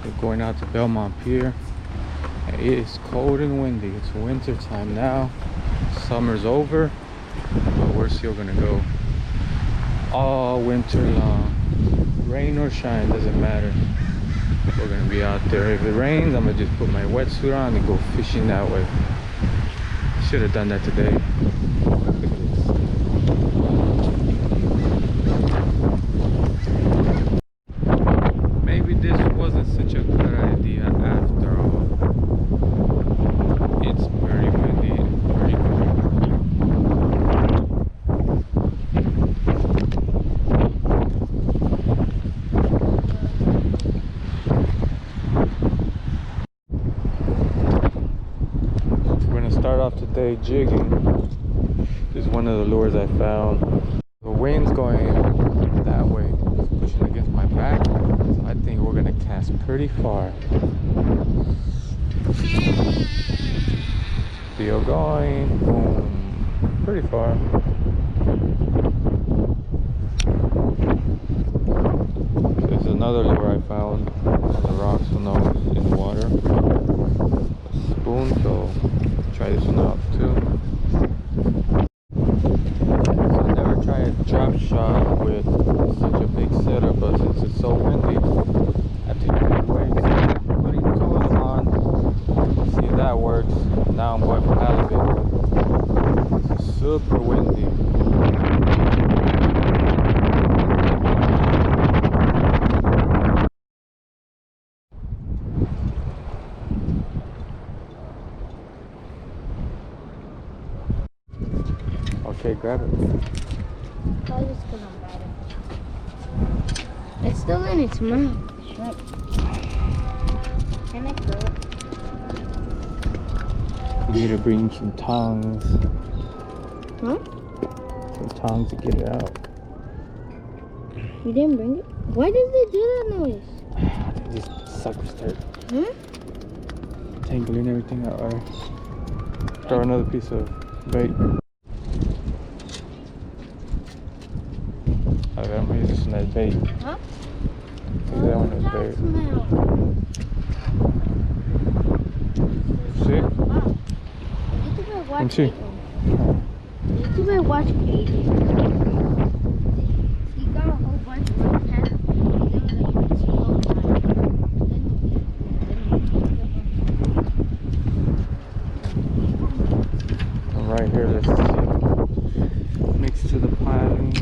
We're going out to Belmont Pier. It is cold and windy. It's winter time now. Summer's over, but we're still gonna go all winter long. Rain or shine, doesn't matter. We're gonna be out there. If it rains, I'm gonna just put my wetsuit on and go fishing that way. Should have done that today. Look at this. Maybe this wasn't such a good idea after all. It's very windy and very cold. Start off today jigging. This is one of the lures I found. The wind's going that way, it's pushing against my back, so I think we're gonna cast pretty far. Still going, boom, pretty far. There's another lure I found on the rocks, so no, in the water. A spoon, so try this one out too. So I never tried a drop shot with such a big setup, but since it's so windy, I have to use it way. Putting two of them on, see if that works. Now I'm going for halibut. It's super windy. Okay, grab it. I'm just gonna bite it. It's still in its mouth. Right. Can I throw it? You need to bring some tongs. Huh? Some tongs to get it out. You didn't bring it? Why does it do that noise? These suckers start tangling everything out. Right. Throw another piece of bait. Okay, I'm gonna use this one as bait. Huh? Use that one as bait. See? Wow. YouTuber watch see. YouTuber watch Katie. He got a whole bunch of pets. And right here, let's see. Next to the pilings.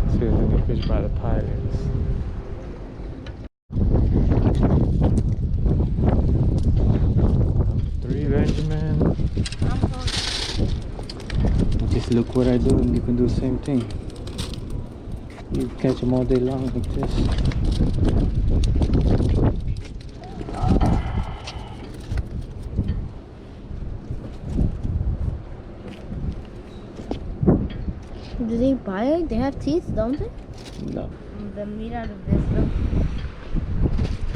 See if there's any fish by the pilings. Three, Benjamin. Just look what I do, and you can do the same thing. You catch them all day long like this. Do they bite? They have teeth, don't they? No. The meat out of this though.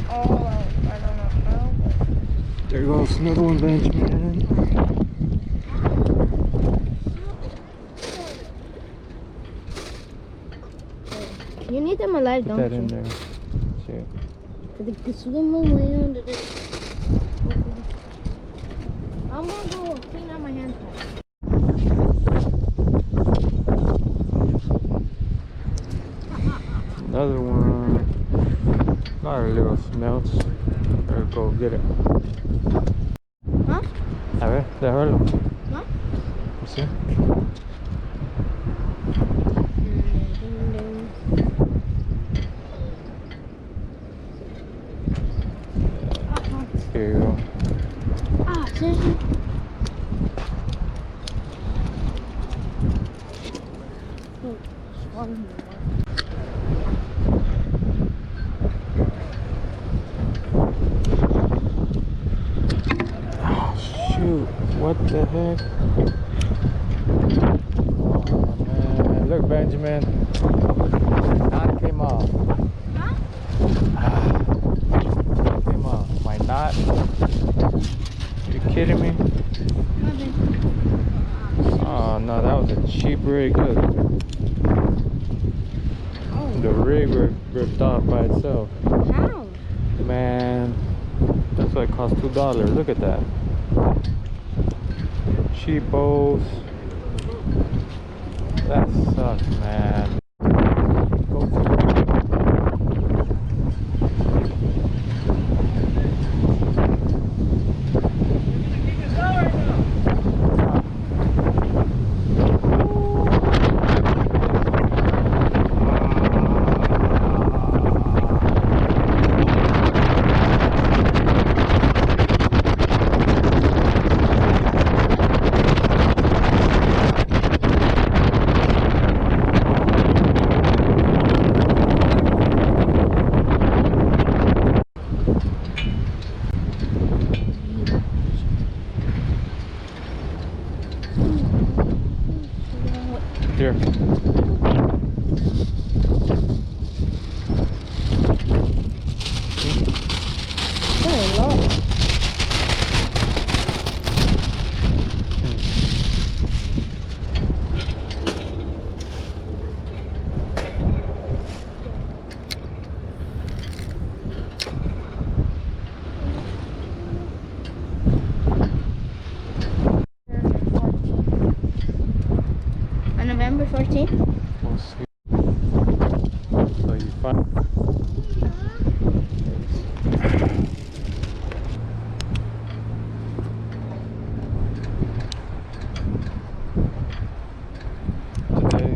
Oh, I don't know. There goes another one, Benjamin. You need them alive, Put don't that you? in there. See. I'm gonna go clean out my hands. Another one. Another little smelts. Better go get it. Huh? A ver, déjalo. Huh? ¿Sí? Here you go. Ah, seriously? Oh, swallowed me. Oh, shoot. What the heck? Oh, man. Look, Benjamin. Knot came off. Huh? Knot came off. You kidding me? Oh no, that was a cheap rig. Look, the rig ripped off by itself. How? Man, that's why it cost $2. Look at that. Cheapos. That sucks, man. Go here. Oh, Lord. On November 14th? We'll see. So you find. Today,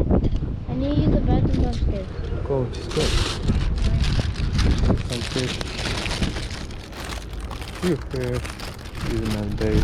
I need to use the bathroom downstairs. go, just go. Some fish. Few fish. Using that bait.